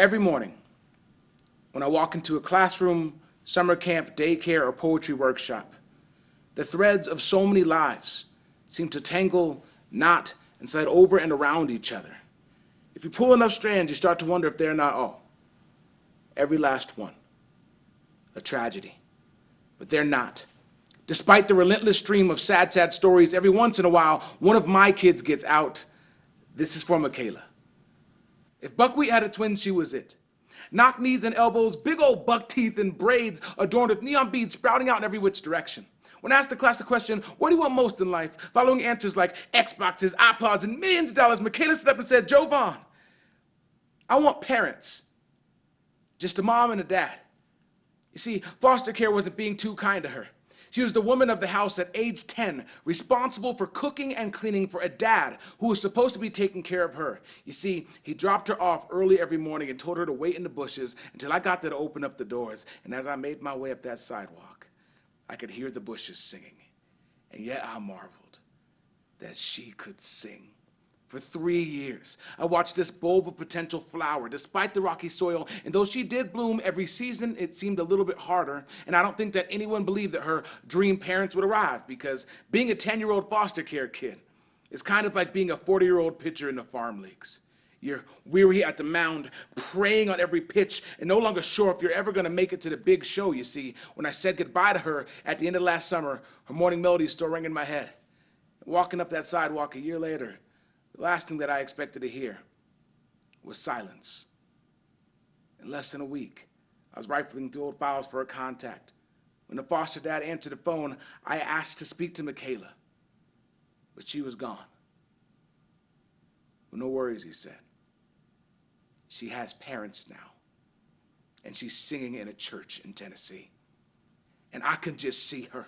Every morning, when I walk into a classroom, summer camp, daycare, or poetry workshop, the threads of so many lives seem to tangle, knot, and slide over and around each other. If you pull enough strands, you start to wonder if they're not all, every last one, a tragedy. But they're not. Despite the relentless stream of sad, sad stories, every once in a while, one of my kids gets out. This is for Michaela. If Buckwheat had a twin, she was it. Knock knees and elbows, big old buck teeth and braids adorned with neon beads sprouting out in every which direction. When asked the class the question, what do you want most in life? Following answers like Xboxes, iPods, and millions of dollars, Michaela stood up and said, Joe Vaughn, I want parents. Just a mom and a dad. You see, foster care wasn't being too kind to her. She was the woman of the house at age 10, responsible for cooking and cleaning for a dad who was supposed to be taking care of her. You see, he dropped her off early every morning and told her to wait in the bushes until I got there to open up the doors. And as I made my way up that sidewalk, I could hear the bushes singing. And yet I marveled that she could sing. For 3 years, I watched this bulb of potential flower despite the rocky soil, and though she did bloom every season, it seemed a little bit harder, and I don't think that anyone believed that her dream parents would arrive, because being a 10-year-old foster care kid is kind of like being a 40-year-old pitcher in the farm leagues. You're weary at the mound, praying on every pitch, and no longer sure if you're ever going to make it to the big show. You see, when I said goodbye to her at the end of last summer, her morning melodies still rang in my head. Walking up that sidewalk a year later, the last thing that I expected to hear was silence. In less than a week, I was rifling through old files for a contact. When the foster dad answered the phone, I asked to speak to Michaela, but she was gone. Well, no worries, he said. She has parents now, and she's singing in a church in Tennessee. And I can just see her,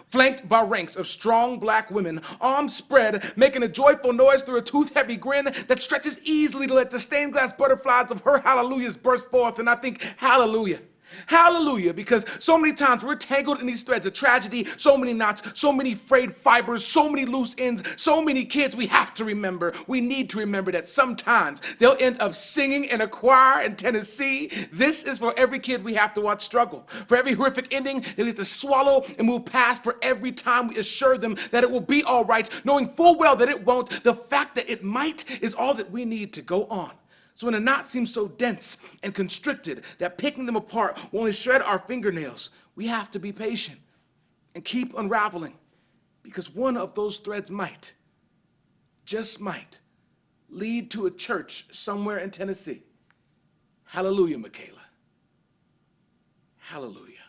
flanked by ranks of strong black women, arms spread, making a joyful noise through a tooth-heavy grin that stretches easily to let the stained glass butterflies of her hallelujahs burst forth. And I think, hallelujah. Hallelujah, because so many times we're tangled in these threads of tragedy, so many knots, so many frayed fibers, so many loose ends, so many kids. We have to remember, we need to remember that sometimes they'll end up singing in a choir in Tennessee. This is for every kid we have to watch struggle, for every horrific ending they have to swallow and move past, for every time we assure them that it will be all right, knowing full well that it won't. The fact that it might is all that we need to go on. So when a knot seems so dense and constricted that picking them apart will only shred our fingernails, we have to be patient and keep unraveling, because one of those threads might, just might, lead to a church somewhere in Tennessee. Hallelujah, Michaela. Hallelujah.